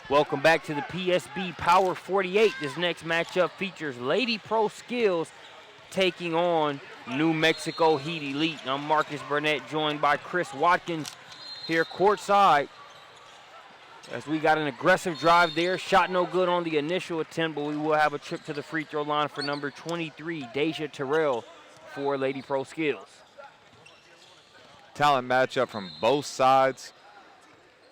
Welcome back to the PSB Power 48. This next matchup features Lady ProSkills taking on New Mexico Heat Elite. I'm Marcus Burnett, joined by Chris Watkins here courtside. As we got an aggressive drive there, shot no good on the initial attempt, but we will have a trip to the free throw line for number 23, Deja Terrell, for Lady ProSkills. Talent matchup from both sides.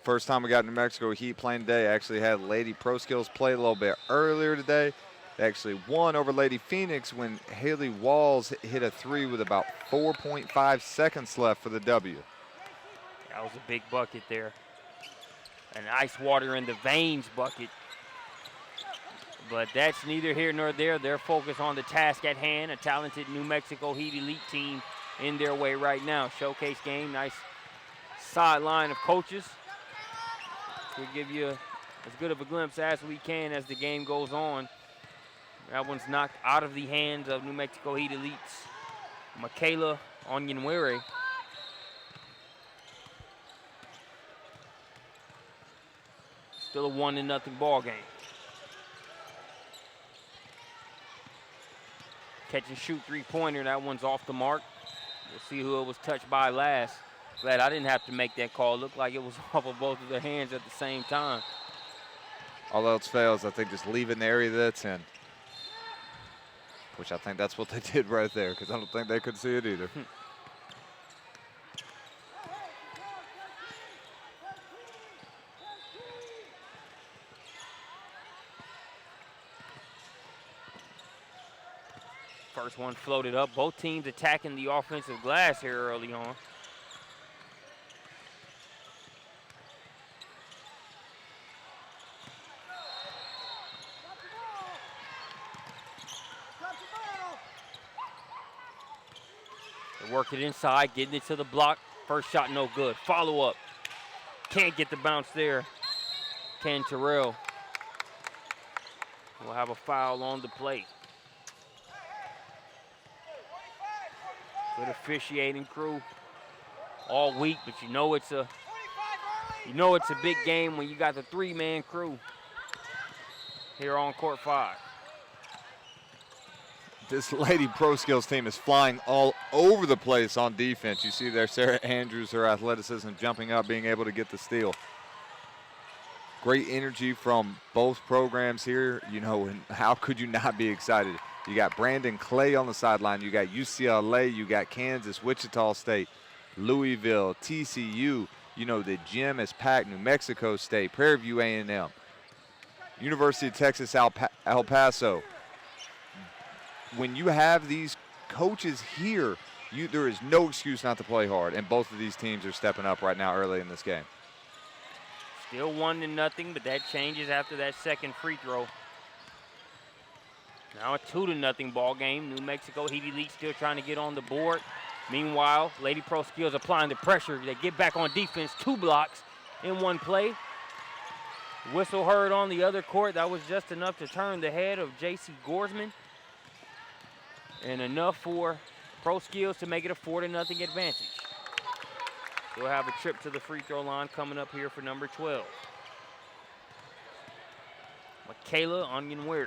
First time we got New Mexico Heat playing today. Actually had Lady ProSkills play a little bit earlier today. They actually won over Lady Phoenix when Haley Walls hit a three with about 4.5 seconds left for the W. That was a big bucket there. An ice water in the veins bucket. But that's neither here nor there. They're focused on the task at hand. A talented New Mexico Heat Elite team in their way right now. Showcase game, nice sideline of coaches. We'll give you as good of a glimpse as we can as the game goes on. That one's knocked out of the hands of New Mexico Heat Elites. Michaela Onyenwere. Still a 1-0 ball game. Catch and shoot three-pointer, that one's off the mark. We'll see who it was touched by last. Glad I didn't have to make that call. Looked like it was off of both of their hands at the same time. All else fails, I think just leave it in the area that it's in. Which I think that's what they did right there, because I don't think they could see it either. First one floated up. Both teams attacking the offensive glass here early on. They work it inside, getting it to the block. First shot no good. Follow up. Can't get the bounce there. Ken Terrell will have a foul on the plate. Good officiating crew all week, but you know it's a big game when you got the three-man crew here on court 5. This Lady ProSkills team is flying all over the place on defense. You see there Sarah Andrews, her athleticism, jumping up, being able to get the steal. Great energy from both programs here. You know, and how could you not be excited? You got Brandon Clay on the sideline. You got UCLA. You got Kansas, Wichita State, Louisville, TCU. You know, the gym is packed. New Mexico State, Prairie View A&M, University of Texas, El Paso. When you have these coaches here, there is no excuse not to play hard, and both of these teams are stepping up right now early in this game. Still 1-0, but that changes after that second free throw. Now a 2-0 ball game. New Mexico Heat Elite still trying to get on the board. Meanwhile, Lady ProSkills applying the pressure. They get back on defense, 2 blocks in one play. Whistle heard on the other court. That was just enough to turn the head of J.C. Gorsman. And enough for ProSkills to make it a 4-0 advantage. We'll have a trip to the free throw line coming up here for number 12. Michaela Onyenwere.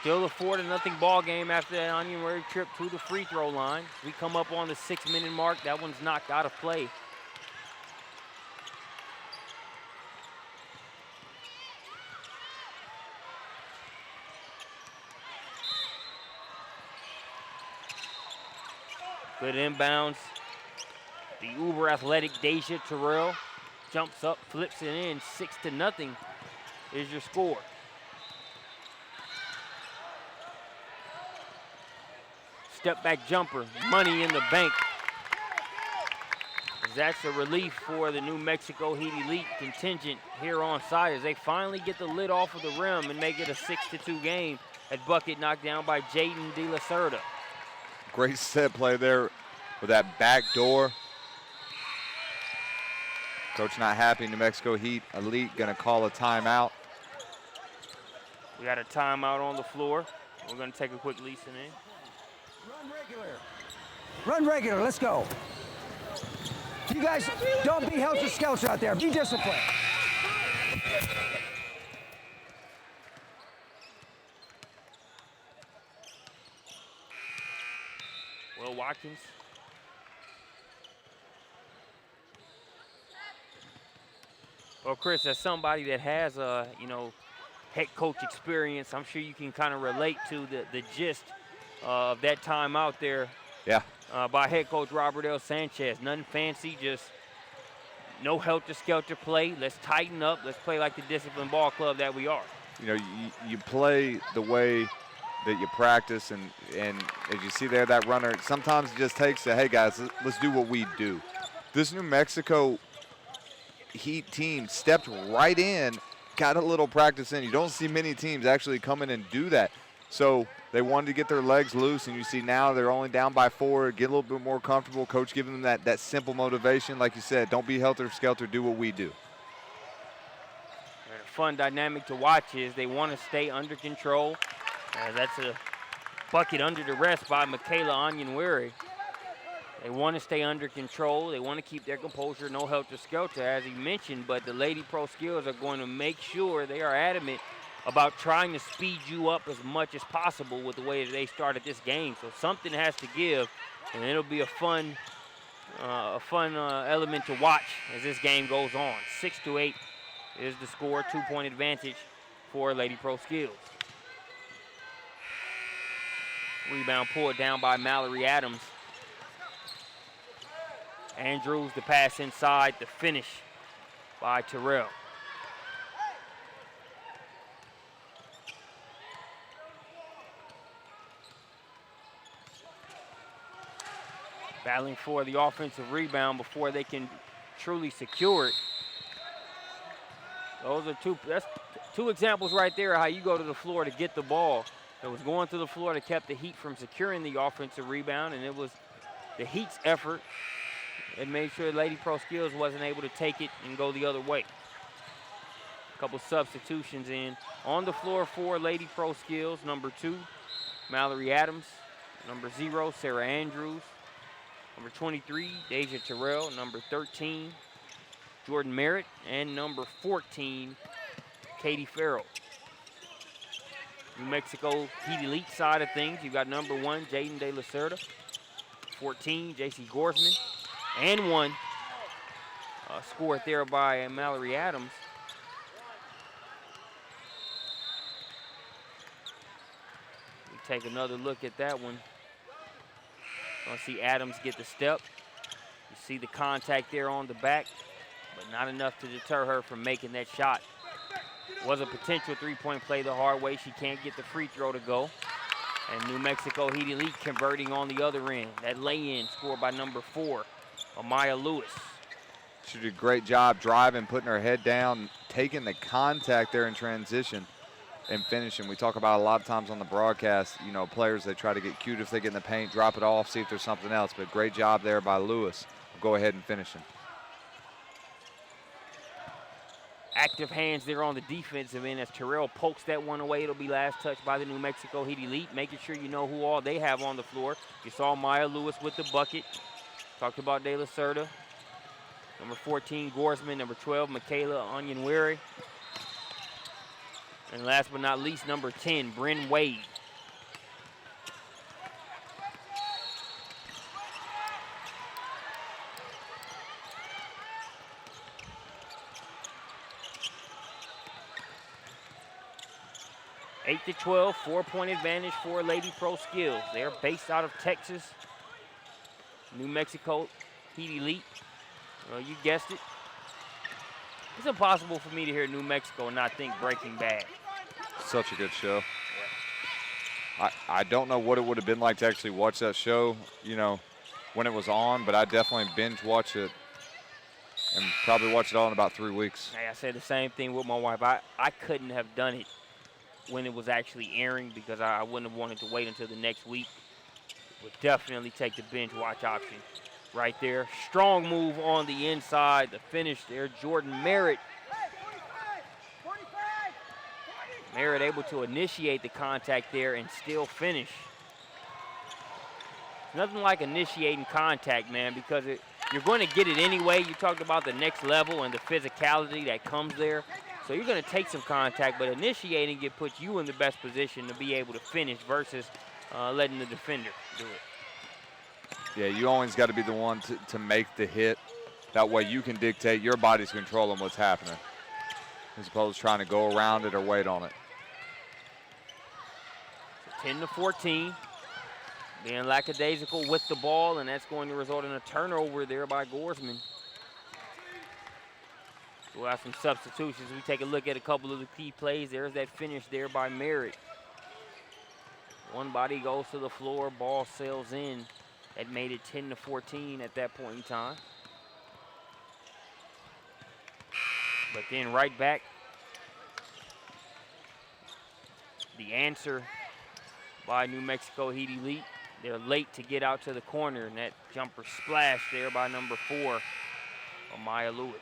Still a 4-0 ball game after that Onyenwere trip to the free throw line. We come up on the 6-minute mark. That one's knocked out of play. Good inbounds. The uber athletic Deja Terrell jumps up, flips it in. 6-0 is your score. Step back jumper, money in the bank. That's a relief for the New Mexico Heat Elite contingent here on site as they finally get the lid off of the rim and make it a 6-2 game. That bucket knocked down by Jaden De La Cerda. Great set play there with that back door. Coach not happy. New Mexico Heat Elite going to call a timeout. We got a timeout on the floor. We're going to take a quick listen in. Run regular. Run regular. Let's go. You guys don't be helter-skelter out there. Be disciplined. Will Watkins. Well, Chris, as somebody that has head coach experience, I'm sure you can kind of relate to the gist of that time out there. Yeah. By head coach Robert L. Sanchez. Nothing fancy, just no helter-skelter play. Let's tighten up. Let's play like the disciplined ball club that we are. You know, you play the way that you practice, and as you see there, that runner, sometimes it just takes a, hey, guys, let's do what we do. This New Mexico Heat team stepped right in, got a little practice in. You don't see many teams actually come in and do that. So they wanted to get their legs loose, and you see now they're only down by 4, get a little bit more comfortable. Coach giving them that simple motivation. Like you said, don't be helter-skelter, do what we do. And a fun dynamic to watch is they want to stay under control. That's a bucket under the rest by Michaela Onyenwere. They want to stay under control. They want to keep their composure, no helter-skelter, as he mentioned. But the Lady ProSkills are going to make sure they are adamant about trying to speed you up as much as possible with the way that they started this game. So something has to give, and it'll be a fun element to watch as this game goes on. 6-8 is the score, 2-point advantage for Lady ProSkills. Rebound pulled down by Mallory Adams. Andrews, the pass inside, the finish by Terrell. Battling for the offensive rebound before they can truly secure it. Those are that's two examples right there of how you go to the floor to get the ball. It was going to the floor that kept the Heat from securing the offensive rebound, and it was the Heat's effort that made sure Lady ProSkills wasn't able to take it and go the other way. A couple substitutions in. On the floor for Lady ProSkills, number 2, Mallory Adams. Number 0, Sarah Andrews. Number 23, Deja Terrell. Number 13, Jordan Merritt. And number 14, Katie Farrell. New Mexico Heat Elite side of things, you got number 1, Jaden De La Cerda. 14, J.C. Gorsman. And 1 scored there by Mallory Adams. We take another look at that one. Gonna see Adams get the step. You see the contact there on the back, but not enough to deter her from making that shot. Was a potential three-point play the hard way. She can't get the free throw to go. And New Mexico Heat Elite converting on the other end. That lay-in scored by number 4, Amaya Lewis. She did a great job driving, putting her head down, taking the contact there in transition and finishing. We talk about a lot of times on the broadcast, you know, players, they try to get cute if they get in the paint, drop it off, see if there's something else. But great job there by Lewis. We'll go ahead and finish him. Active hands there on the defensive end as Terrell pokes that one away. It'll be last touch by the New Mexico Heat Elite, making sure you know who all they have on the floor. You saw Maya Lewis with the bucket. Talked about De La Cerda. Number 14, Gorsman. Number 12, Michaela Onyenwere. And last but not least, number 10, Bryn Wade. Eight to 12, 4-point advantage for Lady ProSkills. They're based out of Texas. New Mexico Heat Elite. Well, you guessed it. It's impossible for me to hear New Mexico and not think Breaking Bad. Such a good show. I don't know what it would have been like to actually watch that show, you know, when it was on, but I definitely binge watched it and probably watch it all in about 3 weeks. Hey, I said the same thing with my wife. I couldn't have done it when it was actually airing because I wouldn't have wanted to wait until the next week. Would definitely take the binge watch option right there. Strong move on the inside. The finish there, Jordan Merritt. Merritt able to initiate the contact there and still finish. Nothing like initiating contact, man, because you're going to get it anyway. You talked about the next level and the physicality that comes there. So you're going to take some contact, but initiating it puts you in the best position to be able to finish versus letting the defender do it. Yeah, you always got to be the one to make the hit. That way you can dictate your body's controlling what's happening, as opposed to trying to go around it or wait on it. 10-14. Being lackadaisical with the ball, and that's going to result in a turnover there by Gorsman. We'll have some substitutions. We take a look at a couple of the key plays. There's that finish there by Merritt. One body goes to the floor, ball sails in. That made it 10-14 at that point in time. But then right back, the answer by New Mexico Heat Elite. They're late to get out to the corner, and that jumper splash there by number 4, Amaya Lewis.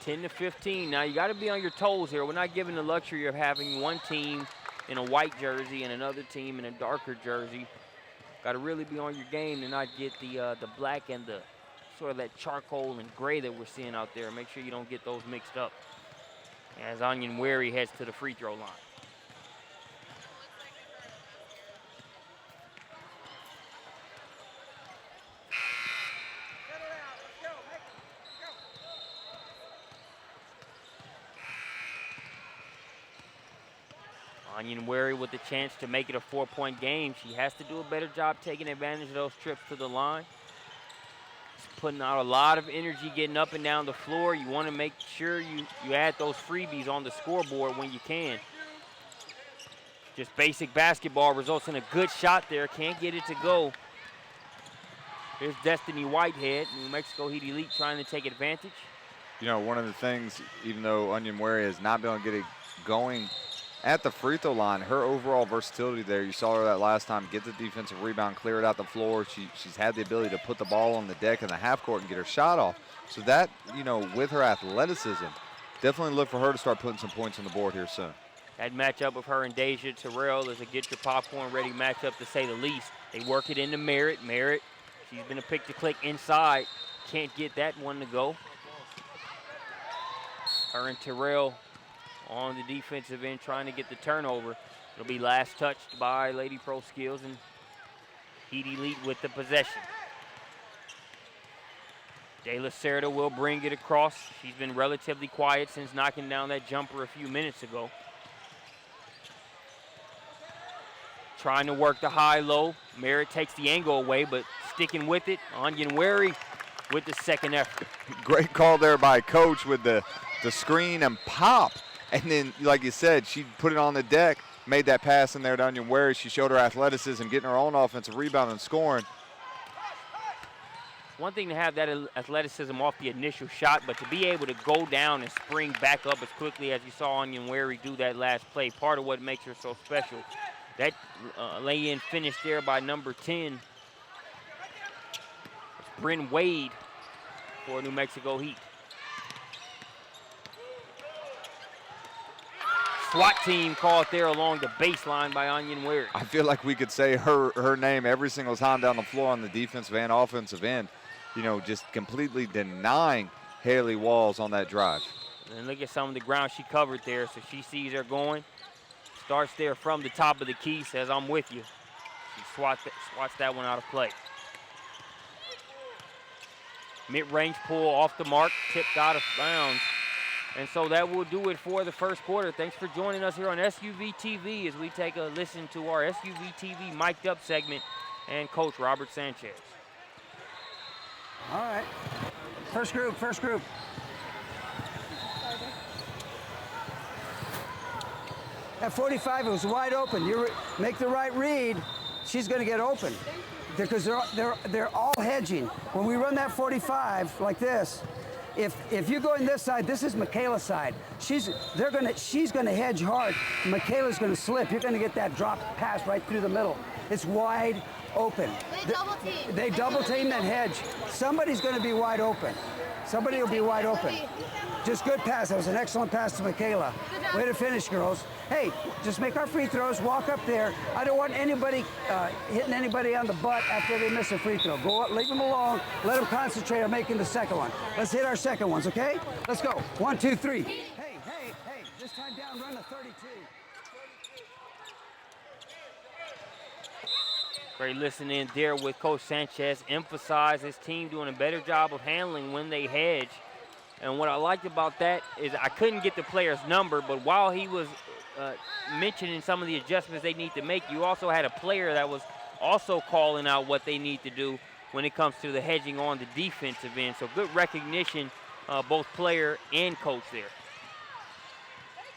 (10-15). Now you got to be on your toes here. We're not given the luxury of having one team in a white jersey and another team in a darker jersey. Got to really be on your game to not get the black and the sort of that charcoal and gray that we're seeing out there. Make sure you don't get those mixed up as Onion Wary heads to the free throw line. Onion Wary with the chance to make it a 4-point game. She has to do a better job taking advantage of those trips to the line. Putting out a lot of energy getting up and down the floor. You want to make sure you add those freebies on the scoreboard when you can. Just basic basketball results in a good shot there. Can't get it to go. Here's Destiny Whitehead, New Mexico Heat Elite trying to take advantage. You know, one of the things, even though Onion Wary has not been able to get it going at the free throw line, her overall versatility there, you saw her that last time, get the defensive rebound, clear it out the floor. She's had the ability to put the ball on the deck in the half court and get her shot off. So that, you know, with her athleticism, definitely look for her to start putting some points on the board here soon. That matchup of her and Deja Terrell is a get your popcorn ready matchup to say the least. They work it into Merritt. Merritt, she's been a pick to click inside. Can't get that one to go. Her and Terrell on the defensive end trying to get the turnover. It'll be last touched by Lady ProSkills, and Heat Elite with the possession. De La Cerda will bring it across. She's been relatively quiet since knocking down that jumper a few minutes ago. Trying to work the high-low. Merritt takes the angle away, but sticking with it. Onion Wary with the second effort. Great call there by Coach with the screen and pop. And then, like you said, she put it on the deck, made that pass in there to Onion Wary. She showed her athleticism, getting her own offensive rebound and scoring. One thing to have that athleticism off the initial shot, but to be able to go down and spring back up as quickly as you saw Onion Wary do that last play, part of what makes her so special. That lay-in finish there by number 10. It's Bryn Wade for New Mexico Heat. SWAT team caught there along the baseline by Onion Wary. I feel like we could say her name every single time down the floor on the defensive and offensive end. You know, just completely denying Haley Walls on that drive. And look at some of the ground she covered there. So she sees her going. Starts there from the top of the key, says, I'm with you. She swats that one out of play. Mid-range pull off the mark, tipped out of bounds. And so that will do it for the first quarter. Thanks for joining us here on SUV TV as we take a listen to our SUV TV mic'd up segment and Coach Robert Sanchez. All right. First group. At 45, it was wide open. You make the right read, she's going to get open because they're all hedging. When we run that 45 like this, if you go in this side, this is Michaela's side. She's gonna hedge hard. Michaela's gonna slip. You're gonna get that drop pass right through the middle. It's wide open. They double team. They double team that hedge. Somebody's gonna be wide open. Somebody will be wide open. Just good pass. That was an excellent pass to Michaela. Way to finish, girls. Hey, just make our free throws. Walk up there. I don't want anybody hitting anybody on the butt after they miss a free throw. Go up, leave them alone. Let them concentrate on making the second one. Let's hit our second ones, okay? Let's go. 1, 2, 3. Hey. This time down, run a 32. Great listening there with Coach Sanchez. Emphasize his team doing a better job of handling when they hedge. And what I liked about that is I couldn't get the player's number, but while he was mentioning some of the adjustments they need to make, you also had a player that was also calling out what they need to do when it comes to the hedging on the defensive end. So good recognition, both player and coach there.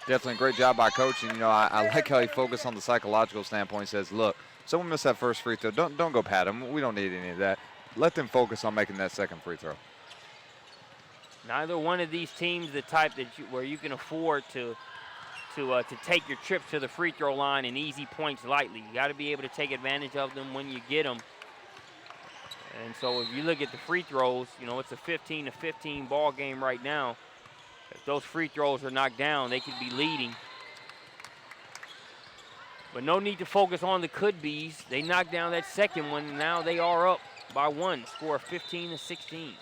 Definitely a great job by coach. And, you know, I like how he focused on the psychological standpoint. He says, look, someone missed that first free throw. Don't go pat them. We don't need any of that. Let them focus on making that second free throw. Neither one of these teams the type that where you can afford to take your trips to the free throw line and easy points lightly. You got to be able to take advantage of them when you get them. And so if you look at the free throws, you know, it's a 15-15 ball game right now. If those free throws are knocked down, they could be leading. But no need to focus on the could-be's. They knocked down that second one, and now they are up by 1, score 15-16.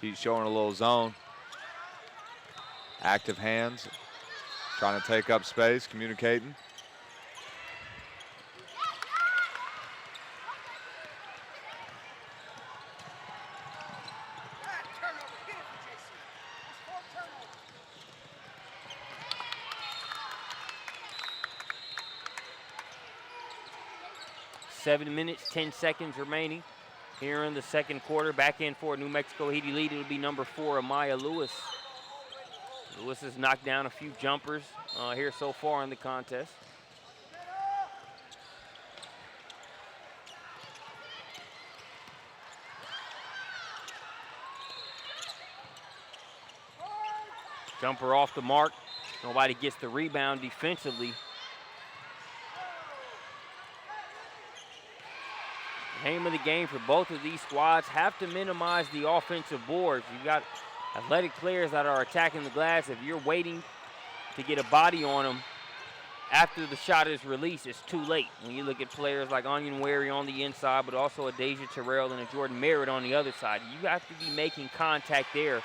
He's showing a little zone. Active hands, trying to take up space, communicating. Seven minutes, 10 seconds remaining here in the second quarter. Back in for New Mexico Heat Elite, it'll be number 4, Amaya Lewis. Lewis has knocked down a few jumpers here so far in the contest. Jumper off the mark. Nobody gets the rebound defensively. The name of the game for both of these squads have to minimize the offensive boards. You've got athletic players that are attacking the glass. If you're waiting to get a body on them after the shot is released, it's too late. When you look at players like Onion Wary on the inside, but also a Deja Terrell and a Jordan Merritt on the other side, you have to be making contact there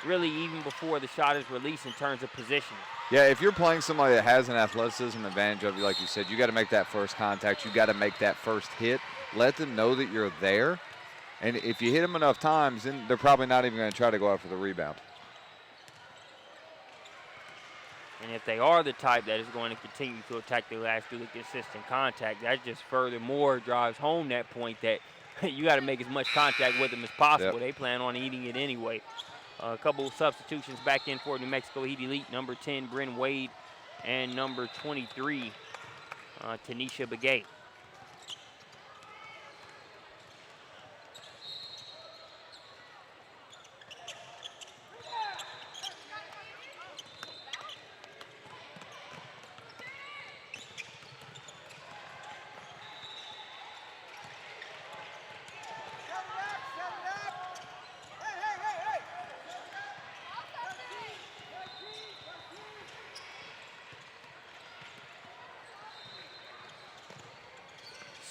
really even before the shot is released in terms of positioning. Yeah, if you're playing somebody that has an athleticism advantage of you, like you said, you got to make that first contact. You got to make that first hit. Let them know that you're there. And if you hit them enough times, then they're probably not even going to try to go after the rebound. And if they are the type that is going to continue to attack the glass through the consistent contact, that just furthermore drives home that point that you got to make as much contact with them as possible. Yep. They plan on eating it anyway. A couple of substitutions back in for New Mexico Heat Elite. Number 10, Bryn Wade, and number 23, Tanisha Begay.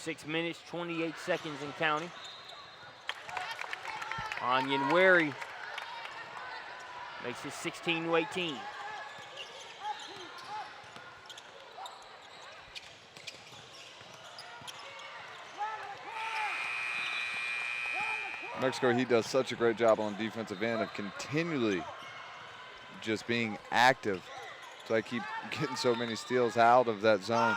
Six minutes, 28 seconds and counting. Onion Wary makes it 16-18. Mexico Heat does such a great job on the defensive end of continually just being active. So I keep getting so many steals out of that zone.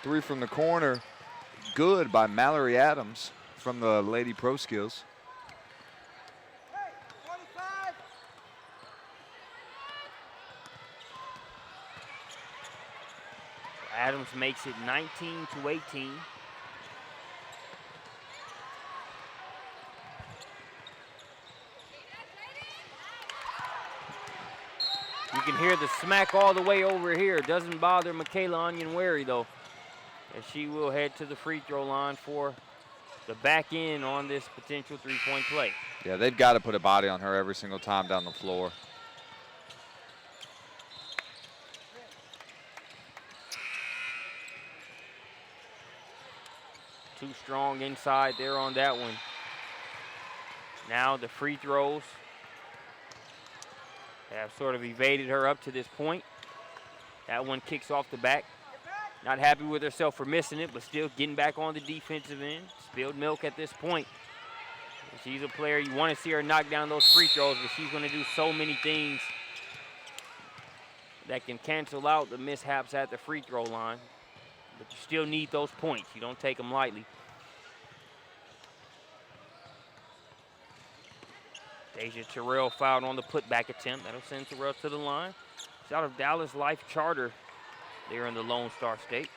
Three from the corner. Good by Mallory Adams from the Lady ProSkills. Adams makes it 19-18. You can hear the smack all the way over here. Doesn't bother Michaela Onyenwere though, as she will head to the free throw line for the back end on this potential three-point play. Yeah, they've got to put a body on her every single time down the floor. Too strong inside there on that one. Now the free throws have sort of evaded her up to this point. That one kicks off the back. Not happy with herself for missing it, but still getting back on the defensive end. Spilled milk at this point. She's a player, you want to see her knock down those free throws, but she's going to do so many things that can cancel out the mishaps at the free throw line. But you still need those points. You don't take them lightly. Deja Terrell fouled on the putback attempt. That'll send Terrell to the line. It's out of Dallas Life Charter there in the Lone Star State.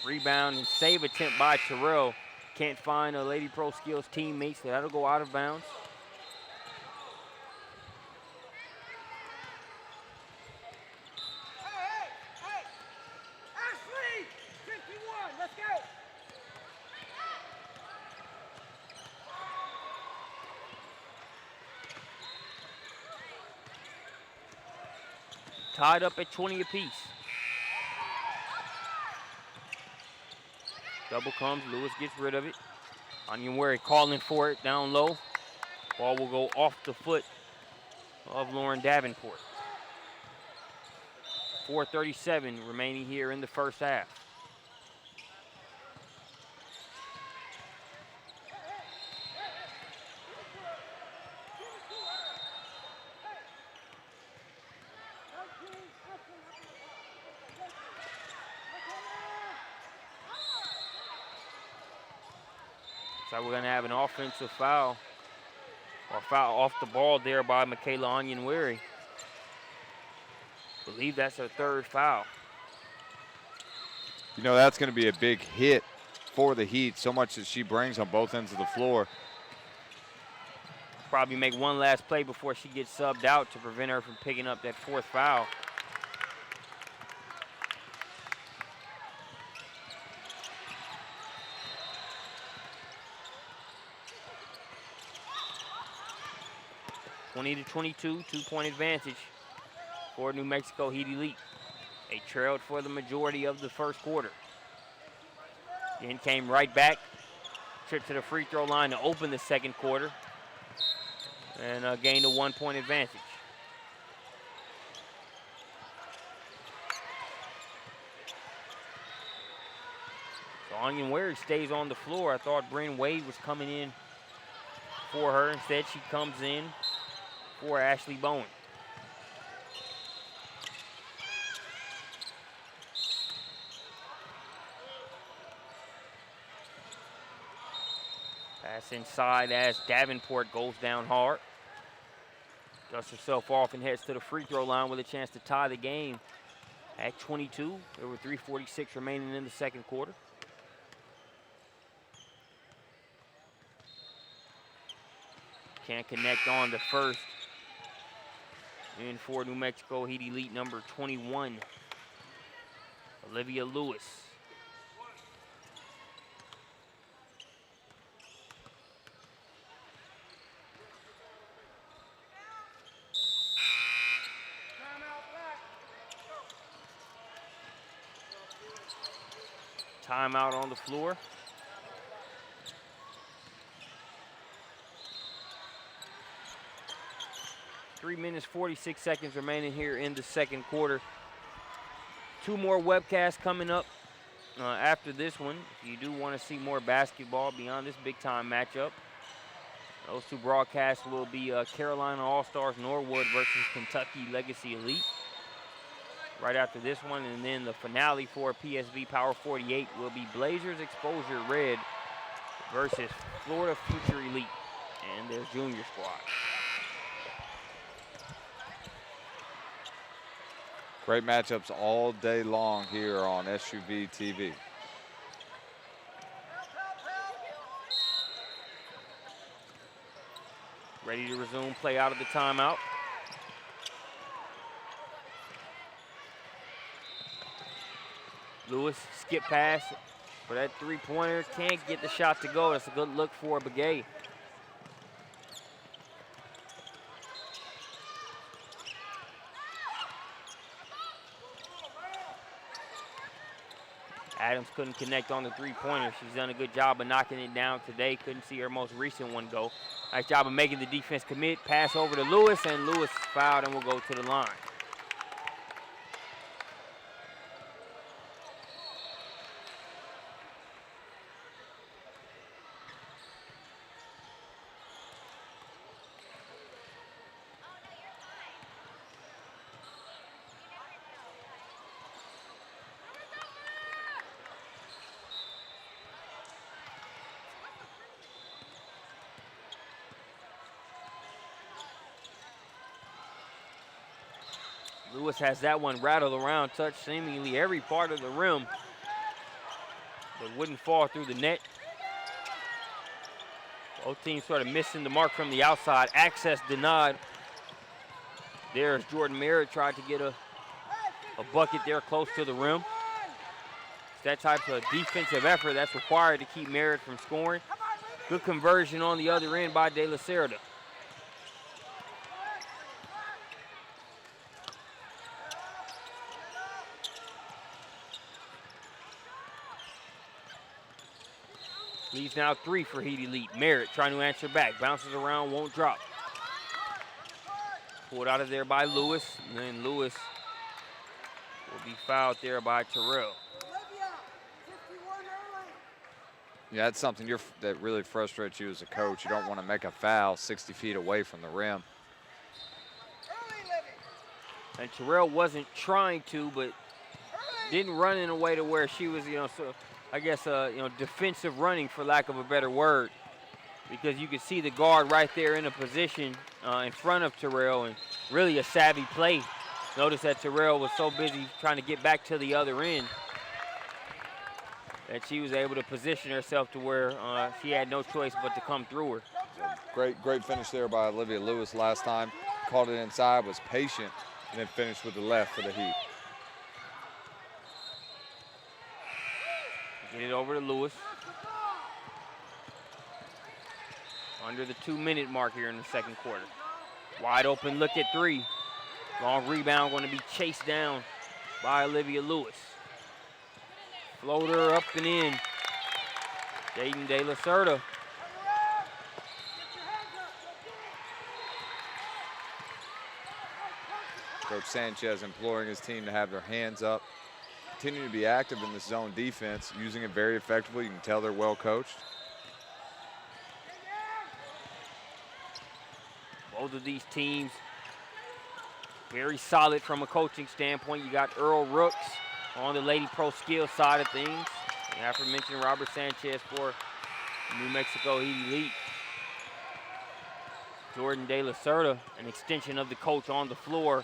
Rebound and save attempt by Terrell. Can't find a Lady ProSkills teammate, so that'll go out of bounds. Hey! Ashley! 51, let's go! Tied up at 20 apiece. Double comes, Lewis gets rid of it. Onyenwere calling for it down low. Ball will go off the foot of Lauren Davenport. 4:37 remaining here in the first half. So we're going to have an offensive foul, or foul off the ball there by Michaela Onyenwere. Believe that's her third foul. You know, that's going to be a big hit for the Heat, so much that she brings on both ends of the floor. Probably make one last play before she gets subbed out to prevent her from picking up that fourth foul. (20 to 22), 2-point advantage for New Mexico Heat Elite. They trailed for the majority of the first quarter. Then came right back, trip to the free throw line to open the second quarter, and gained a 1-point advantage. So Onyenwere stays on the floor. I thought Bryn Wade was coming in for her. Instead, she comes in for Ashley Bowen. Pass inside as Davenport goes down hard. Dusts herself off and heads to the free throw line with a chance to tie the game at 22. There were 3:46 remaining in the second quarter. Can't connect on the first. In for New Mexico Heat Elite number 21, Olivia Lewis. Timeout on the floor. Three minutes, 46 seconds remaining here in the second quarter. Two more webcasts coming up after this one. If you do want to see more basketball beyond this big-time matchup, those two broadcasts will be Carolina All-Stars Norwood versus Kentucky Legacy Elite right after this one. And then the finale for PSB Power 48 will be Blazers Exposure Red versus Florida Future Elite and their junior squad. Great matchups all day long here on SUV TV. Ready to resume play out of the timeout. Lewis, skip pass for that three-pointer. Can't get the shot to go. That's a good look for Begay. Adams couldn't connect on the three-pointer. She's done a good job of knocking it down today. Couldn't see her most recent one go. Nice job of making the defense commit. Pass over to Lewis, and Lewis fouled and will go to the line. Lewis has that one rattled around, touched seemingly every part of the rim, but wouldn't fall through the net. Both teams sort of missing the mark from the outside. Access denied. There's Jordan Merritt, tried to get a bucket there close to the rim. It's that type of defensive effort that's required to keep Merritt from scoring. Good conversion on the other end by De La Cerda. Leaves now three for Heat Elite. Merritt trying to answer back. Bounces around, won't drop. Pulled out of there by Lewis. And then Lewis will be fouled there by Terrell. Yeah, that's something that really frustrates you as a coach. You don't want to make a foul 60 feet away from the rim. And Terrell wasn't trying to, but didn't run in a way to where she was, so I guess, defensive running, for lack of a better word, because you could see the guard right there in a position in front of Terrell, and really a savvy play. Notice that Terrell was so busy trying to get back to the other end that she was able to position herself to where she had no choice but to come through her. Great finish there by Olivia Lewis last time. Called it inside, was patient, and then finished with the left for the Heat. Get it over to Lewis. Under the 2-minute mark here in the second quarter. Wide open look at three. Long rebound going to be chased down by Olivia Lewis. Floater up and in. Jaden De La Cerda. Coach Sanchez imploring his team to have their hands up. Continue to be active in this zone defense, using it very effectively. You can tell they're well coached. Both of these teams very solid from a coaching standpoint. You got Earl Rooks on the Lady ProSkills side of things. The aforementioned Robert Sanchez for New Mexico Heat Elite. Jordan De La Cerda, an extension of the coach on the floor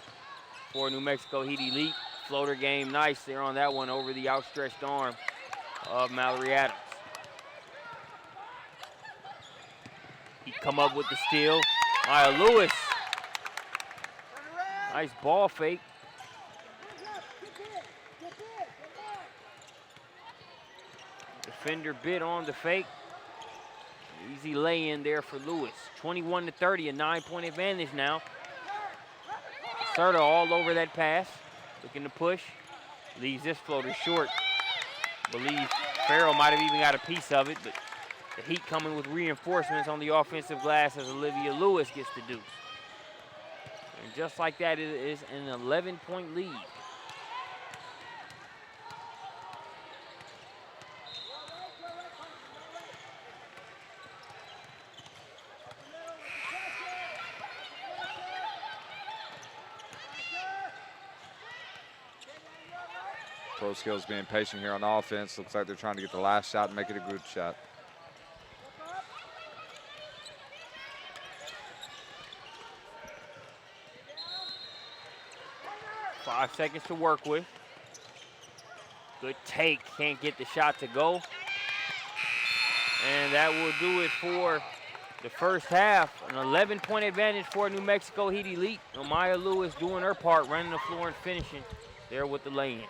for New Mexico Heat Elite. Floater game nice there on that one over the outstretched arm of Mallory Adams. He come up with the steal. Maya Lewis. Nice ball fake. Defender bit on the fake. Easy lay-in there for Lewis. 21-30, a 9-point advantage now. Serta all over that pass. Looking to push. Leaves this floater short. Believe Farrell might have even got a piece of it, but the Heat coming with reinforcements on the offensive glass as Olivia Lewis gets the deuce. And just like that, it is an 11-point lead. ProSkills being patient here on offense. Looks like they're trying to get the last shot and make it a good shot. Five seconds to work with. Good take, can't get the shot to go. And that will do it for the first half. An 11-point advantage for New Mexico Heat Elite. Amaya Lewis doing her part, running the floor and finishing there with the lay-in.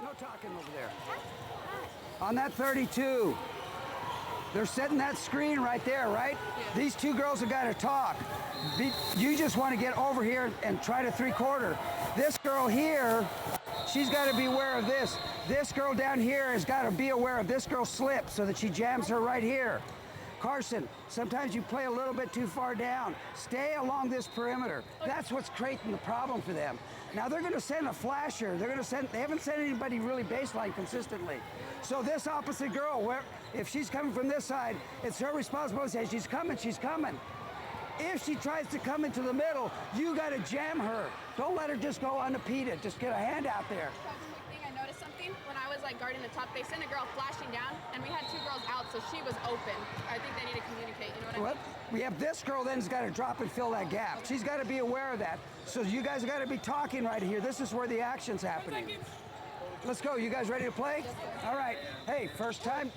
No talking over there. On that 32, they're setting that screen right there, right? Yeah. These two girls have got to talk. You just want to get over here and try to three-quarter. This girl here, she's got to be aware of this. This girl down here has got to be aware of this girl's slip so that she jams her right here. Carson, sometimes you play a little bit too far down. Stay along this perimeter. That's what's creating the problem for them. Now they're going to send a flasher. They haven't sent anybody really baseline consistently. So this opposite girl, if she's coming from this side, it's her responsibility to say, she's coming, she's coming. If she tries to come into the middle, you got to jam her. Don't let her just go unimpeded. Just get a hand out there. I noticed something when I was like guarding the top. They sent a girl flashing down, and we had two girls out, so she was open. I think they need to communicate. You know what I mean? We have this girl then's got to drop and fill that gap. She's got to be aware of that. So you guys have got to be talking right here. This is where the action's happening. Let's go. You guys ready to play? All right. Hey, first time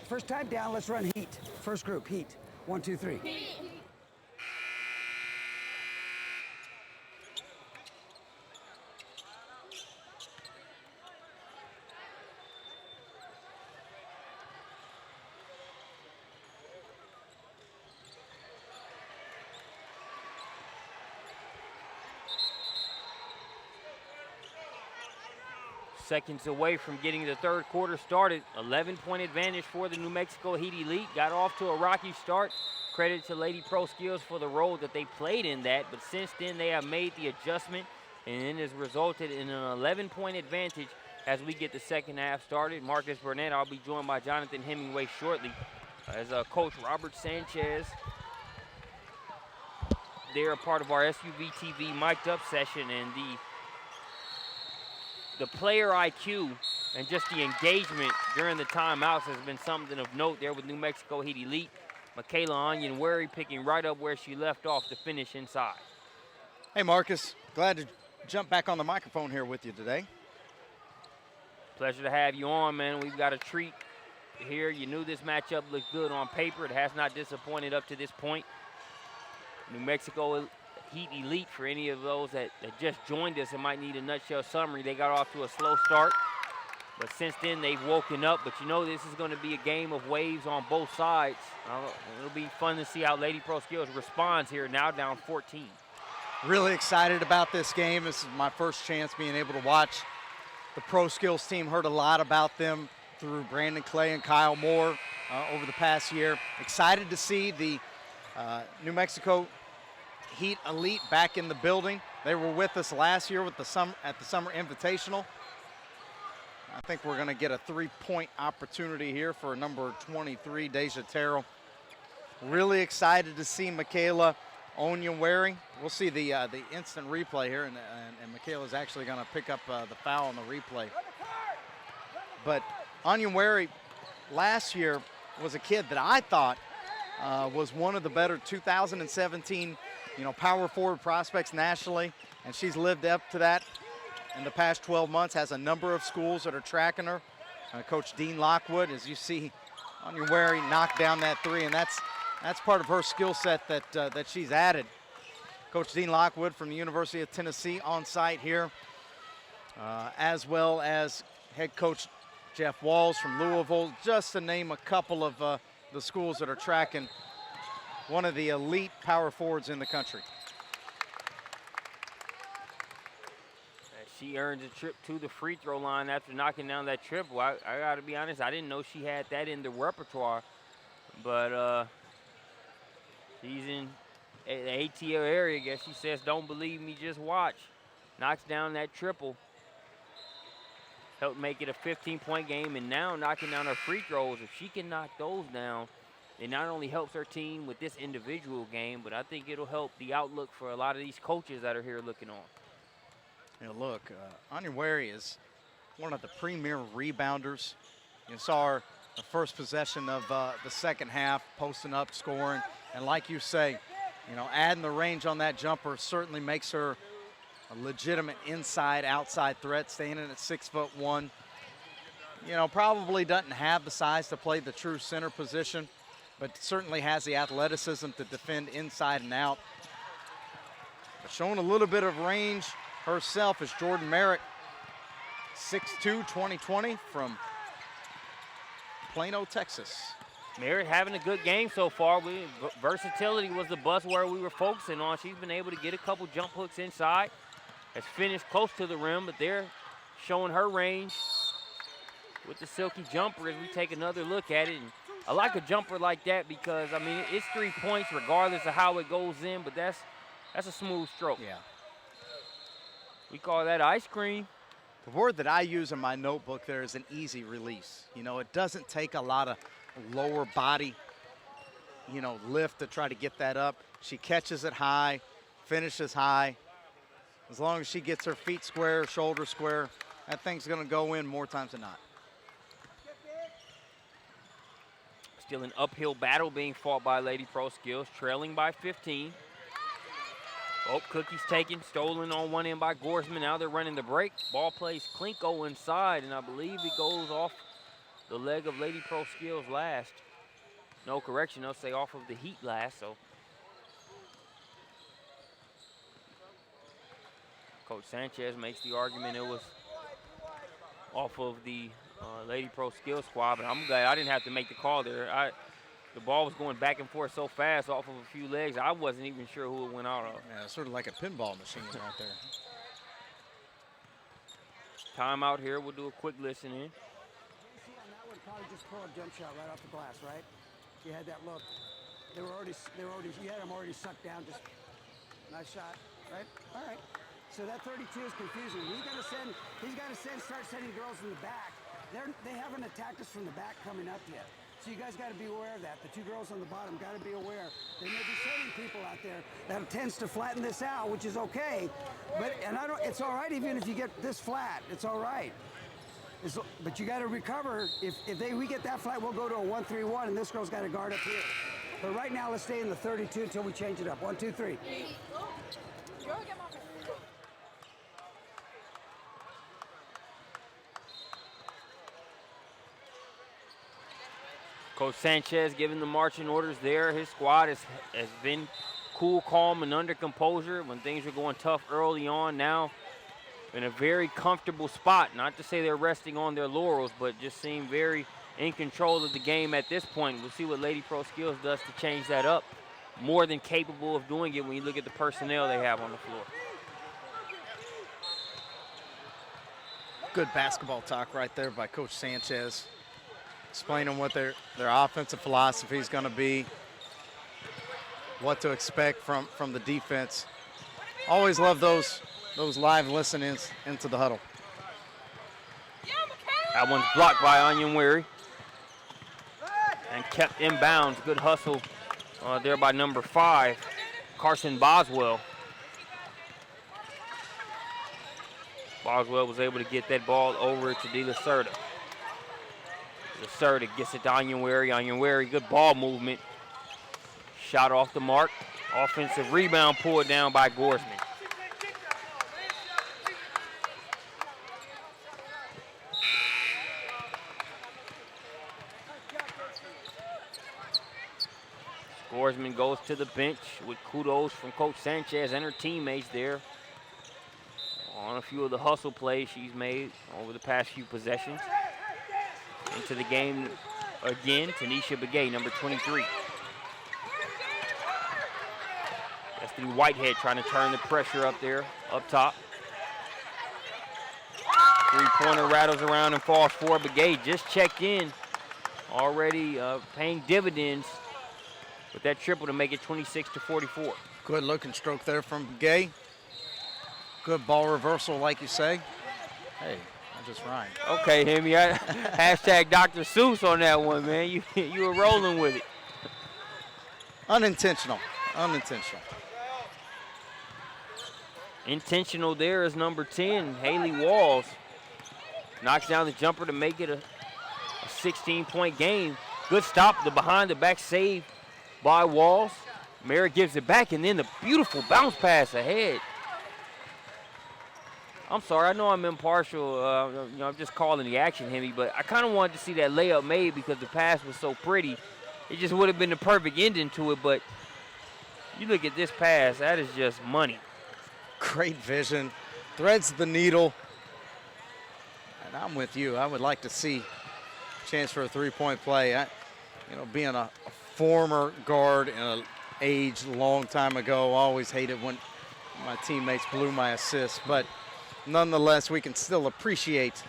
down. Let's run heat. First group, heat. 1, 2, 3. Heat. Seconds away from getting the third quarter started. 11-point advantage for the New Mexico Heat Elite. Got off to a rocky start. Credit to Lady ProSkills for the role that they played in that. But since then, they have made the adjustment, and it has resulted in an 11-point advantage as we get the second half started. Marcus Burnett, I'll be joined by Jonathan Hemingway shortly as Coach Robert Sanchez. They're a part of our SUV TV mic'd up session, and the player IQ and just the engagement during the timeouts has been something of note there with New Mexico Heat Elite. Michaela Onyenwere picking right up where she left off to finish inside. Hey, Marcus. Glad to jump back on the microphone here with you today. Pleasure to have you on, man. We've got a treat here. You knew this matchup looked good on paper. It has not disappointed up to this point. New Mexico Heat Elite, for any of those that just joined us and might need a nutshell summary, they got off to a slow start. But since then, they've woken up. But you know this is going to be a game of waves on both sides. It'll be fun to see how Lady ProSkills responds here, now down 14. Really excited about this game. This is my first chance being able to watch the ProSkills team. Heard a lot about them through Brandon Clay and Kyle Moore over the past year. Excited to see the New Mexico Heat Elite back in the building. They were with us last year at the Summer Invitational. I think we're going to get a three-point opportunity here for number 23, Deja Terrell. Really excited to see Michaela Onyenwere. We'll see the instant replay here, and Michaela's actually going to pick up the foul on the replay. But Onyenwere last year was a kid that I thought was one of the better 2017 power forward prospects nationally, and she's lived up to that in the past 12 months, has a number of schools that are tracking her. Coach Dean Lockwood, as you see Onyenwere knock down that three, and that's part of her skill set that she's added. Coach Dean Lockwood from the University of Tennessee on site here, as well as head coach Jeff Walls from Louisville, just to name a couple of the schools that are tracking one of the elite power forwards in the country. She earns a trip to the free throw line after knocking down that triple. I got to be honest, I didn't know she had that in the repertoire. But she's in the ATL area, I guess she says, don't believe me, just watch. Knocks down that triple. Helped make it a 15-point game, and now knocking down her free throws. If she can knock those down, it not only helps her team with this individual game, but I think it'll help the outlook for a lot of these coaches that are here looking on. You know, look, Anya Wary is one of the premier rebounders. You saw her the first possession of the second half, posting up, scoring. And like you say, you know, adding the range on that jumper certainly makes her a legitimate inside-outside threat, standing at 6'1". You know, probably doesn't have the size to play the true center position, but certainly has the athleticism to defend inside and out. But showing a little bit of range herself is Jordan Merritt, 6'2", 2020 from Plano, Texas. Merritt having a good game so far. Versatility was the buzzword we were focusing on. She's been able to get a couple jump hooks inside. Has finished close to the rim, but they're showing her range with the silky jumper as we take another look at it. And I like a jumper like that because, I mean, it's 3 points regardless of how it goes in, but that's a smooth stroke. Yeah. We call that ice cream. The word that I use in my notebook there is an easy release. You know, it doesn't take a lot of lower body, you know, lift to try to get that up. She catches it high, finishes high. As long as she gets her feet square, shoulder square, that thing's going to go in more times than not. Still an uphill battle being fought by Lady ProSkills, trailing by 15. Oh, Cookie's taken, stolen on one end by Gorsman. Now they're running the break. Ball plays Klinko inside, and I believe it goes off the leg of Lady ProSkills last. No correction, they'll say off of the Heat last, so. Coach Sanchez makes the argument it was off of the Lady ProSkills squad, but I'm glad I didn't have to make the call there. The ball was going back and forth so fast off of a few legs, I wasn't even sure who it went out of. Yeah, sort of like a pinball machine right there. Timeout here. We'll do a quick listen in. On that one, probably just pull a jump shot right off the glass, right? You had that look. You had them already sucked down. Just nice shot, right? All right. So that 32 is confusing. He's got to start sending girls in the back. They haven't attacked us from the back coming up yet. So you guys got to be aware of that. The two girls on the bottom got to be aware. They may be sending people out there that tends to flatten this out, which is okay. It's all right even if you get this flat. It's all right. But you got to recover. If we get that flat, we'll go to a 1-3-1, and this girl's got to guard up here. But right now, let's stay in the 32 until we change it up. 1, 2, 3. Coach Sanchez giving the marching orders there. His squad has been cool, calm, and under composure when things were going tough early on. Now in a very comfortable spot. Not to say they're resting on their laurels, but just seem very in control of the game at this point. We'll see what Lady ProSkills does to change that up. More than capable of doing it when you look at the personnel they have on the floor. Good basketball talk right there by Coach Sanchez, explaining what their offensive philosophy is going to be, what to expect from the defense. Always love those live listen-ins into the huddle. That one's blocked by Onion Weary and kept inbounds. Good hustle there by number 5, Carson Boswell. Boswell was able to get that ball over to De La Cerda. Lacerda gets it to Onion Weary. Onion Weary, good ball movement. Shot off the mark. Offensive rebound pulled down by Gorsman. Gorsman goes to the bench with kudos from Coach Sanchez and her teammates there. on a few of the hustle plays she's made over the past few possessions. Into the game again, Tanisha Begay, number 23. Destiny Whitehead trying to turn the pressure up there, up top. Three-pointer rattles around and falls for Begay. Just checked in, already paying dividends with that triple to make it 26-44. Good looking stroke there from Begay. Good ball reversal, like you say. Hey, I just rhymed. Okay, Hemi, hashtag Dr. Seuss on that one, man. You were rolling with it. Unintentional. Intentional there is number 10, Haley Walls. Knocks down the jumper to make it a 16-point game. Good stop, the behind-the-back save by Walls. Merritt gives it back, and then the beautiful bounce pass ahead. I'm sorry, I know I'm impartial. I'm just calling the action, Hemi, but I kind of wanted to see that layup made because the pass was so pretty. It just would have been the perfect ending to it, but you look at this pass, that is just money. Great vision, threads the needle. And I'm with you. I would like to see a chance for a three-point play. Being a former guard in an age long time ago, I always hated when my teammates blew my assists, but nonetheless, we can still appreciate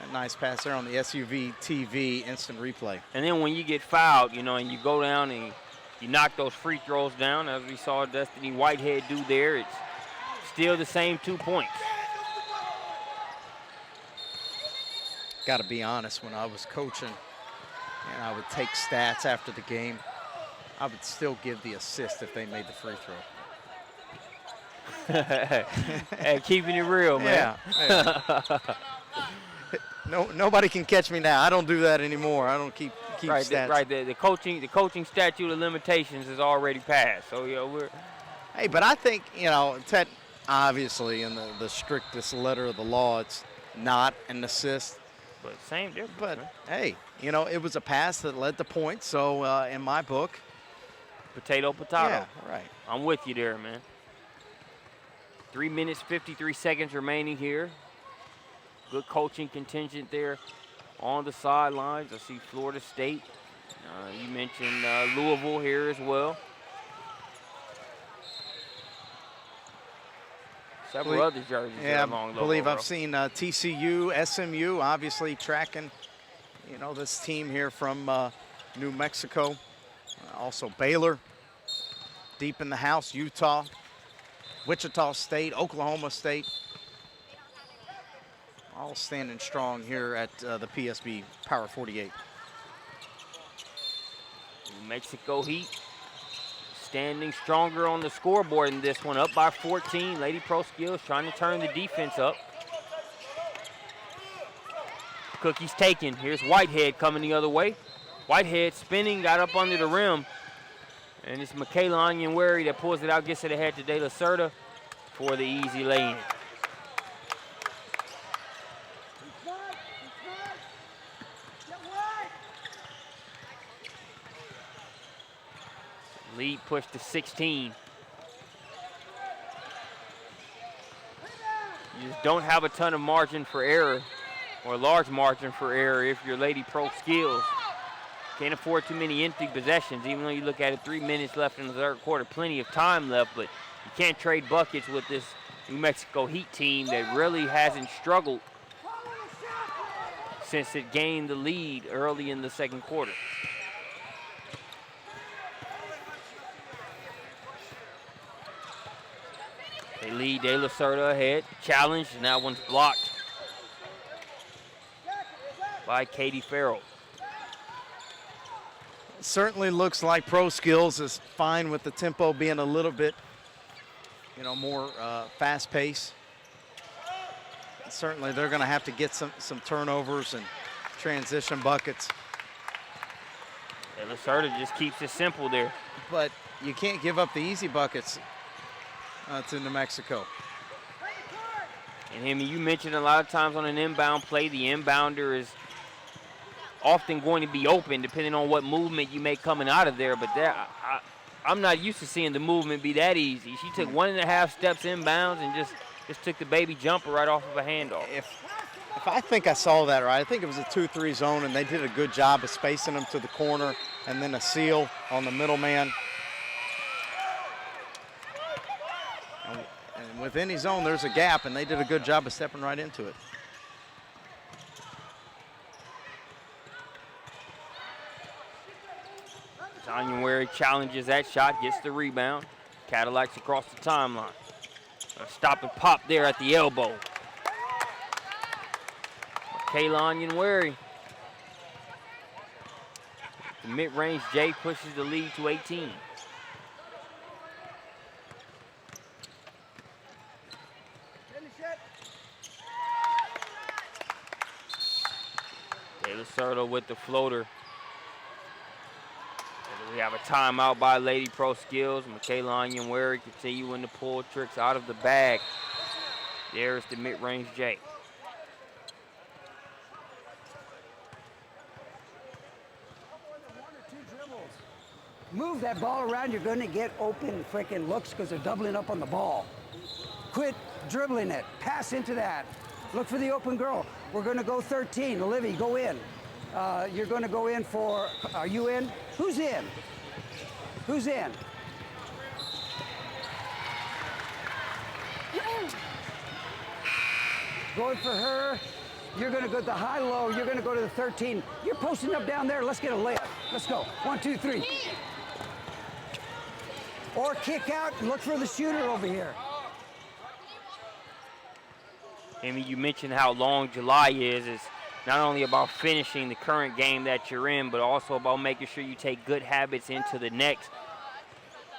a nice pass there on the SUV TV instant replay. And then when you get fouled, and you go down and you knock those free throws down, as we saw Destiny Whitehead do there, it's still the same 2 points. Got to be honest, when I was coaching and I would take stats after the game, I would still give the assist if they made the free throw. Hey, keeping it real, man. Yeah. Nobody can catch me now. I don't do that anymore. I don't keep stats. The coaching statute of limitations is already passed. So we're. Hey, but I think Ted, obviously in the strictest letter of the law, it's not an assist. But same difference. But man. hey, it was a pass that led to points. So in my book, potato. Yeah, right. I'm with you there, man. 3 minutes, 53 seconds remaining here. Good coaching contingent there on the sidelines. I see Florida State. You mentioned Louisville here as well. Several other jerseys along the I believe I've seen TCU, SMU, obviously tracking, this team here from New Mexico. Also Baylor, deep in the house, Utah, Wichita State, Oklahoma State. All standing strong here at the PSB Power 48. New Mexico Heat standing stronger on the scoreboard in this one, up by 14. Lady ProSkills trying to turn the defense up. Cookie's taken. Here's Whitehead coming the other way. Whitehead spinning, got up under the rim. And it's Michaela Onyenwere that pulls it out, gets it ahead to De La Cerda for the easy lay-in. Lead pushed to 16. You just don't have a ton of margin for error, or a large margin for error if you're Lady ProSkills. Can't afford too many empty possessions, even though you look at it, 3 minutes left in the third quarter, plenty of time left, but you can't trade buckets with this New Mexico Heat team that really hasn't struggled since it gained the lead early in the second quarter. They lead De La Cerda ahead. Challenge, and that one's blocked by Katie Farrell. Certainly looks like ProSkills is fine with the tempo being a little bit, more fast pace. Certainly they're going to have to get some turnovers and transition buckets. De La Cerda just keeps it simple there. But you can't give up the easy buckets to New Mexico. And Hemi, you mentioned a lot of times on an inbound play, the inbounder is often going to be open depending on what movement you make coming out of there. But I'm not used to seeing the movement be that easy. She took 1.5 steps inbounds and just Just took the baby jumper right off of a handoff. If I think I saw that right, I think it was a 2-3 zone, and they did a good job of spacing them to the corner and then a seal on the middleman. And with any zone, there's a gap, and they did a good job of stepping right into it. January challenges that shot, gets the rebound. Cadillacs across the timeline. A stop and pop there at the elbow. Kayla Onyenwere. The mid-range J pushes the lead to 18. Taylor Serto with the floater. We have a timeout by Lady ProSkills. Michaela Onyenwere continuing to pull tricks out of the bag. There's the mid-range J. Move that ball around, you're going to get open freaking looks because they're doubling up on the ball. Quit dribbling it. Pass into that. Look for the open girl. We're going to go 13. Olivia, go in. You're going to go in for, are you in? Who's in? Who's in? Going for her. You're going to go to the high-low. You're going to go to the 13. You're posting up down there. Let's get a layup. Let's go. 1, 2, 3. Or kick out and look for the shooter over here. Amy, you mentioned how long July is. It's not only about finishing the current game that you're in, but also about making sure you take good habits into the next.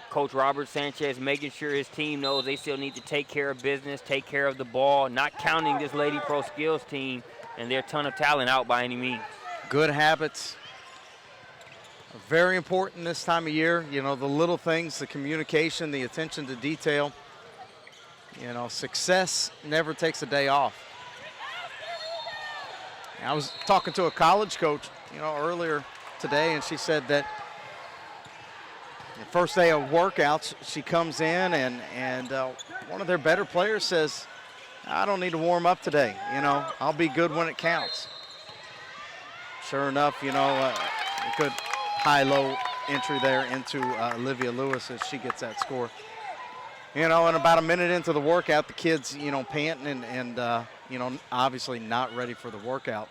Coach Robert Sanchez making sure his team knows they still need to take care of business, take care of the ball, not counting this Lady ProSkills team and their ton of talent out by any means. Good habits are very important this time of year. You know, the little things, the communication, the attention to detail. You know, success never takes a day off. I was talking to a college coach, you know, earlier today, and she said that the first day of workouts, she comes in and one of their better players says, I don't need to warm up today. You know, I'll be good when it counts. Sure enough, you know, a good high-low entry there into Olivia Lewis as she gets that score. You know, and about a minute into the workout, the kid's, you know, panting and you know, obviously not ready for the workout.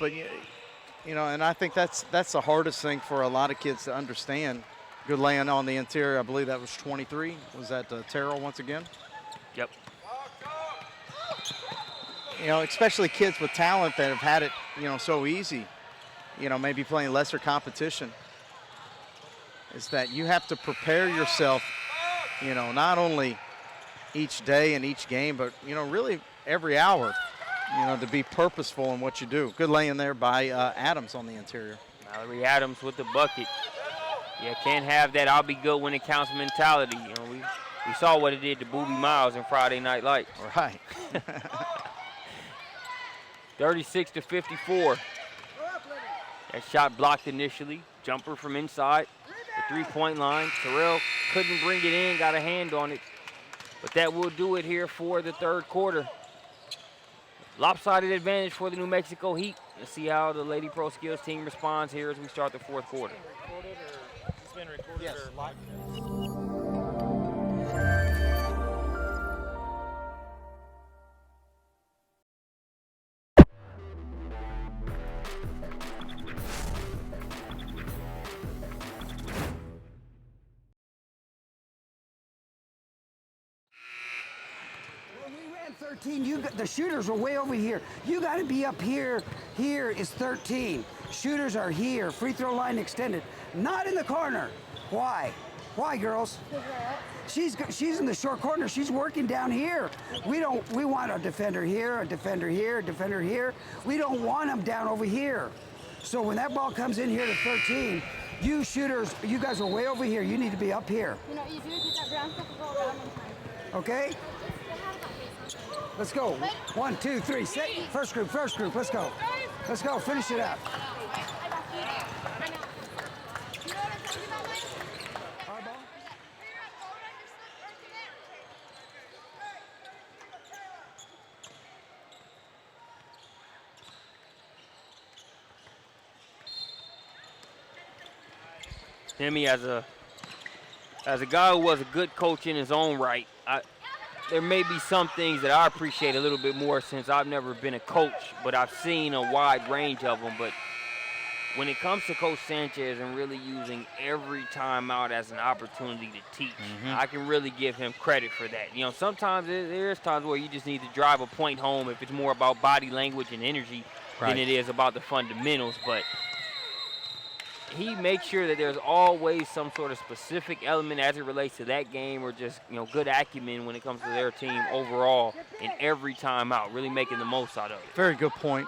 But, you know, and I think that's the hardest thing for a lot of kids to understand. Good laying on the interior. I believe that was 23. Was that Terrell once again? Yep. You know, especially kids with talent that have had it, you know, so easy, you know, maybe playing lesser competition, is that you have to prepare yourself, you know, not only each day and each game, but, you know, really every hour, you know, to be purposeful in what you do. Good laying there by Adams on the interior. Mallory Adams with the bucket. Yeah, can't have that I'll be good when it counts mentality. You know, we saw what it did to Booby Miles in Friday Night Lights. Right. 36-54. That shot blocked initially. Jumper from inside the three-point line. Terrell couldn't bring it in, got a hand on it. But that will do it here for the third quarter. Lopsided advantage for the New Mexico Heat. Let's see how the Lady ProSkills team responds here as we start the fourth quarter. It's been recorded Yes. or live? When we ran 13, the shooters were way over here. You got to be up here. Here is 13. Shooters are here. Free throw line extended. Not in the corner. Why? Why, girls? She's in the short corner. She's working down here. We want a defender here, a defender here, a defender here. We don't want them down over here. So when that ball comes in here to 13, you shooters, you guys are way over here. You need to be up here. You know, you do get that brown stuff to go around one time. Okay? Let's go. 1, 2, 3. First group. Let's go. Let's go. Finish it up. Demi, as a guy who was a good coach in his own right, there may be some things that I appreciate a little bit more since I've never been a coach, but I've seen a wide range of them. But when it comes to Coach Sanchez and really using every timeout as an opportunity to teach, I can really give him credit for that. You know, sometimes there's times where you just need to drive a point home if it's more about body language and energy than it is about the fundamentals. But he makes sure that there's always some sort of specific element as it relates to that game, or just, you know, good acumen when it comes to their team overall in every timeout, really making the most out of it. Very good point.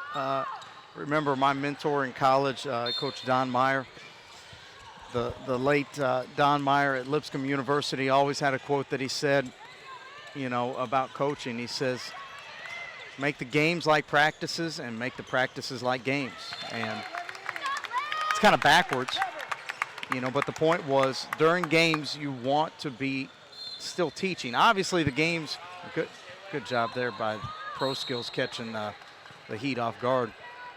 Remember my mentor in college, Coach Don Meyer. The late Don Meyer at Lipscomb University always had a quote that he said, you know, about coaching. He says, make the games like practices and make the practices like games. And it's kind of backwards, you know, but the point was during games you want to be still teaching. Obviously the games, good job there by ProSkills catching the Heat off guard.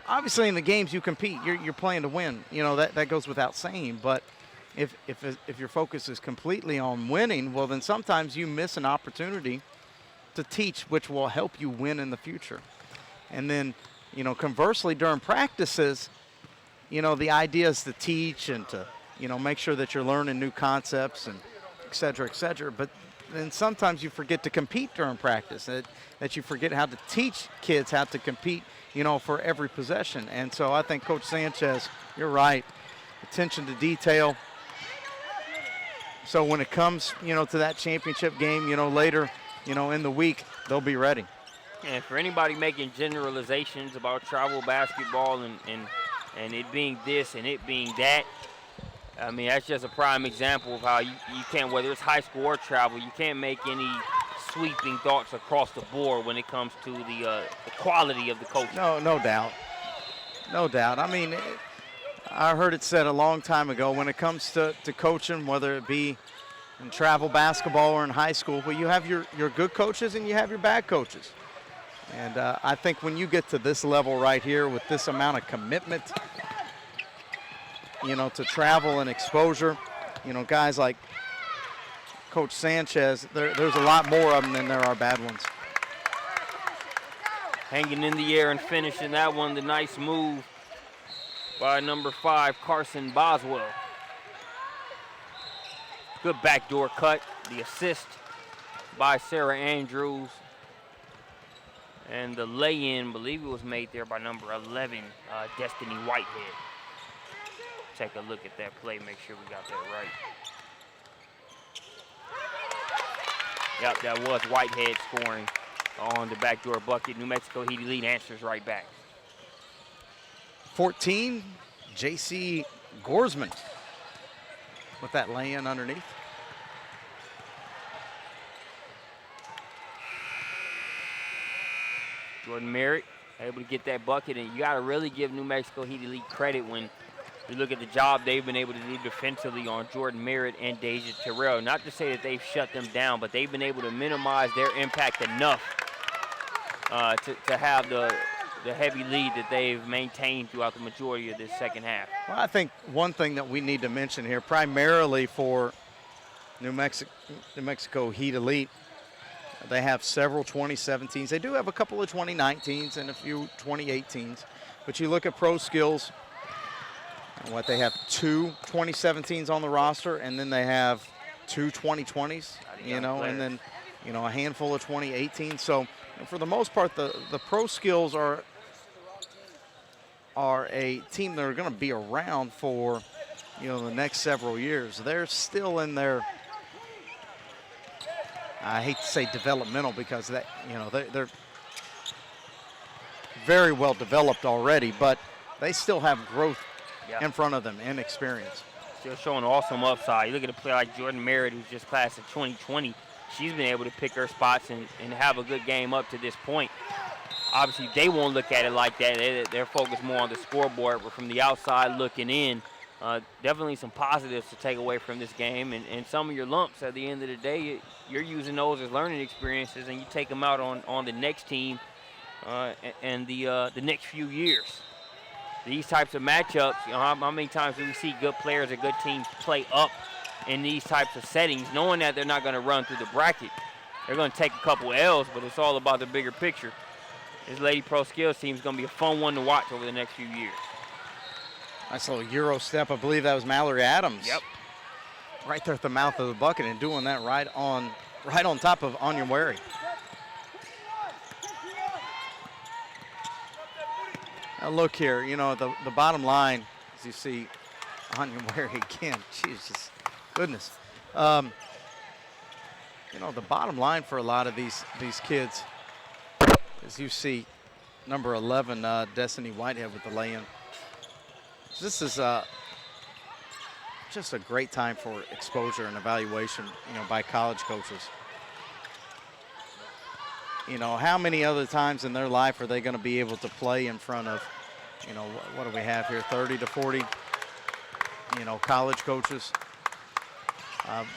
Obviously in the games you compete, you're playing to win. You know, that goes without saying, but if your focus is completely on winning, well then sometimes you miss an opportunity to teach, which will help you win in the future. And then, you know, conversely during practices, you know, the idea is to teach and to, you know, make sure that you're learning new concepts and et cetera, but then sometimes you forget to compete during practice, that you forget how to teach kids how to compete, you know, for every possession. And so I think Coach Sanchez, you're right, attention to detail. So when it comes, you know, to that championship game, you know, later, you know, in the week, they'll be ready. And for anybody making generalizations about travel basketball and it being this and it being that, I mean, that's just a prime example of how you can't, whether it's high school or travel, you can't make any sweeping thoughts across the board when it comes to the quality of the coaching. No doubt. No doubt. I mean, I heard it said a long time ago, when it comes to coaching, whether it be in travel basketball or in high school, well, you have your good coaches and you have your bad coaches. And I think when you get to this level right here with this amount of commitment, you know, to travel and exposure, you know, guys like Coach Sanchez, there's a lot more of them than there are bad ones. Hanging in the air and finishing that one, the nice move by number 5, Carson Boswell. Good backdoor cut, the assist by Sarah Andrews. And the lay-in, believe it was made there by number 11, Destiny Whitehead. Take a look at that play, make sure we got that right. Yep, that was Whitehead scoring on the backdoor bucket. New Mexico Heat Elite answers right back. 14, J.C. Gorsman with that lay-in underneath. Jordan Merritt able to get that bucket, and you got to really give New Mexico Heat Elite credit when you look at the job they've been able to do defensively on Jordan Merritt and Deja Terrell. Not to say that they've shut them down, but they've been able to minimize their impact enough to have the heavy lead that they've maintained throughout the majority of this second half. Well, I think one thing that we need to mention here, primarily for New Mexico Heat Elite, they have several 2017s. They do have a couple of 2019s and a few 2018s. But you look at ProSkills, and what they have 2 2017s on the roster, and then they have 2 2020s, you know, and then, you know, a handful of 2018s. So for the most part, the ProSkills are a team that are going to be around for, you know, the next several years. They're still in their, I hate to say developmental, because that, you know, they're very well developed already, but they still have growth in front of them and experience. Still showing awesome upside. You look at a player like Jordan Merritt, who's just class of 2020. She's been able to pick her spots and have a good game up to this point. Obviously, they won't look at it like that. They're focused more on the scoreboard, but from the outside looking in, definitely some positives to take away from this game. And some of your lumps, at the end of the day, you're using those as learning experiences, and you take them out on the next team and the next few years. these types of matchups, you know, how many times do we see good players or good teams play up in these types of settings, knowing that they're not going to run through the bracket. They're going to take a couple L's, but it's all about the bigger picture. This Lady ProSkills team is going to be a fun one to watch over the next few years. Nice little Euro step. I believe that was Mallory Adams. Yep. Right there at the mouth of the bucket and doing that right on top of Anya Wary. Now look here, you know, the bottom line, as you see, Anya Wary again. Jesus, goodness. You know, the bottom line for a lot of these kids, as you see, number 11, Destiny Whitehead with the lay-in. This is just a great time for exposure and evaluation, you know, by college coaches. You know, how many other times in their life are they going to be able to play in front of, you know, what do we have here, 30 to 40, you know, college coaches?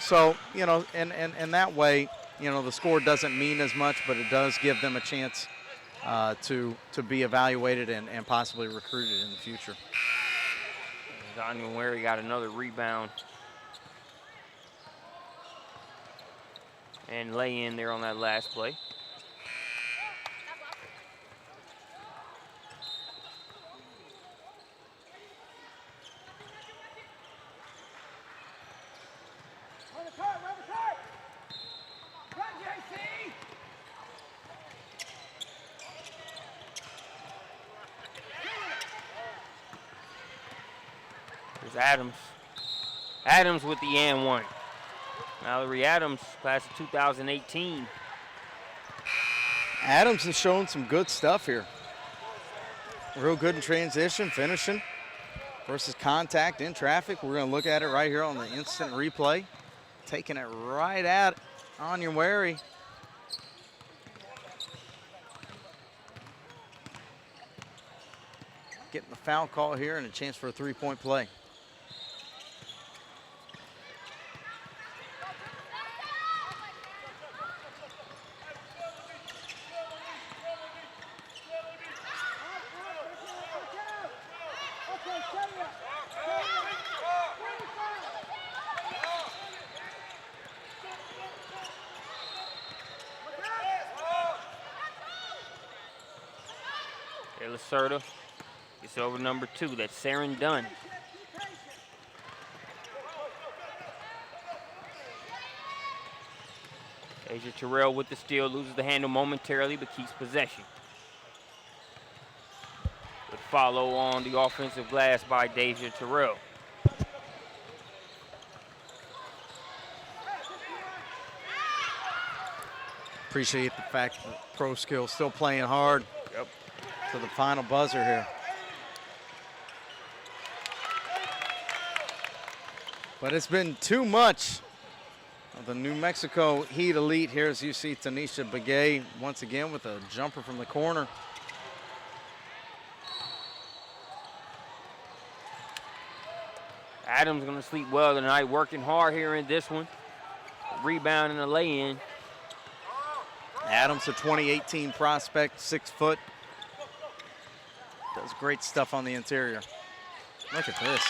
So, you know, and that way, you know, the score doesn't mean as much, but it does give them a chance to be evaluated and possibly recruited in the future. Anya Wary got another rebound and lay in there on that last play. Adams. Adams with the and one. Mallory Adams, class of 2018. Adams has shown some good stuff here. Real good in transition, finishing versus contact in traffic. We're going to look at it right here on the instant replay. Taking it right at Anya Wary. Getting the foul call here and a chance for a three-point play. Lacerda gets over number 2. That's Saren Dunn. Asia Terrell with the steal, loses the handle momentarily, but keeps possession. Good follow on the offensive glass by Deja Terrell. Appreciate the fact that ProSkills still playing hard. Yep. To the final buzzer here. But it's been too much of the New Mexico Heat elite here, as you see Tanisha Begay once again with a jumper from the corner. Adams gonna sleep well tonight, working hard here in this one. Rebound and a lay-in. Adams, a 2018 prospect, 6 foot. Does great stuff on the interior. Look at this.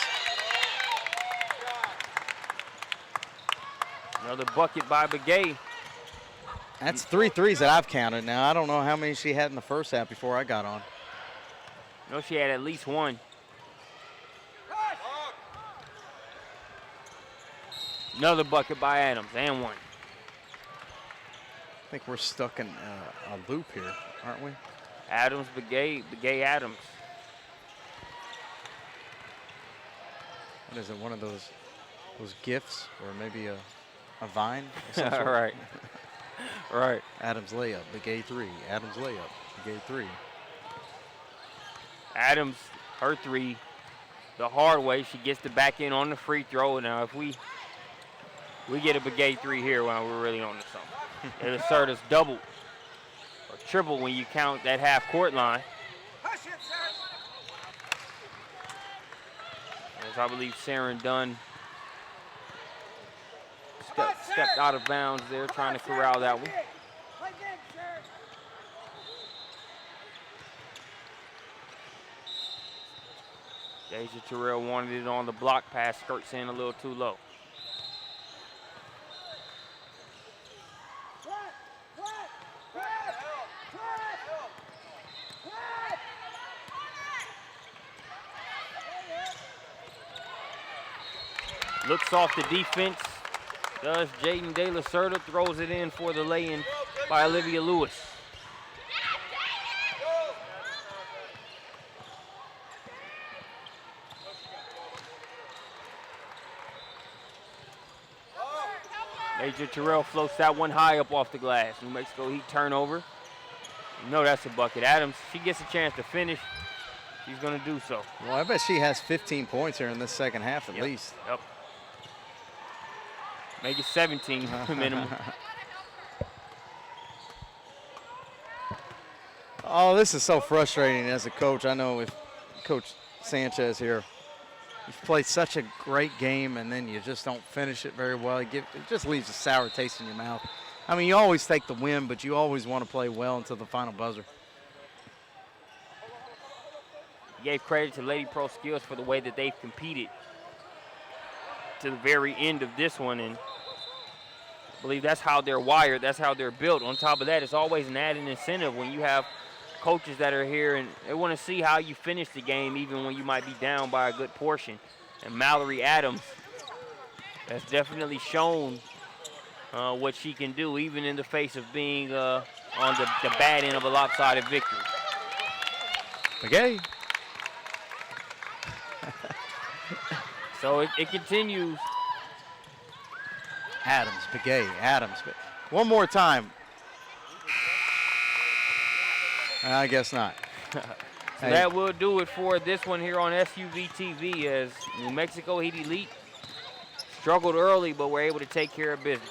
Another bucket by Begay. That's 3 threes that I've counted now. I don't know how many she had in the first half before I got on. No, she had at least one. Another bucket by Adams, and one. I think we're stuck in a loop here, aren't we? Adams, Begay, Begay, Adams. What is it, one of those gifts, or maybe a vine? All right. Right. Adams layup, Begay 3. Adams layup, Begay 3. Adams, her 3, the hard way. She gets the back end on the free throw. Now, if we get a Begay 3 here, well, we're really on to something. It'll assert us double or triple when you count that half court line. As I believe Saren Dunn stepped out of bounds there, trying to corral that one. Deja Terrell wanted it on the block pass, skirts in a little too low. Looks off the defense. Does Jaden De La Cerda, throws it in for the lay-in by Olivia Lewis. Major Terrell floats that one high up off the glass. New Mexico Heat turnover. You know that's a bucket. Adams, she gets a chance to finish. She's going to do so. Well, I bet she has 15 points here in this second half at least. Yep. Make it 17 minimum. Oh, this is so frustrating as a coach. I know with Coach Sanchez here, you've played such a great game and then you just don't finish it very well. It just leaves a sour taste in your mouth. I mean, you always take the win, but you always want to play well until the final buzzer. He gave credit to Lady ProSkills for the way that they've competed to the very end of this one, and I believe that's how they're wired, that's how they're built. On top of that, it's always an added incentive when you have coaches that are here and they want to see how you finish the game even when you might be down by a good portion. And Mallory Adams has definitely shown what she can do even in the face of being on the bad end of a lopsided victory. Okay. So it continues. Adams, Begay, Adams. One more time. I guess not. So that will do it for this one here on SUV TV as New Mexico Heat Elite struggled early, but were able to take care of business.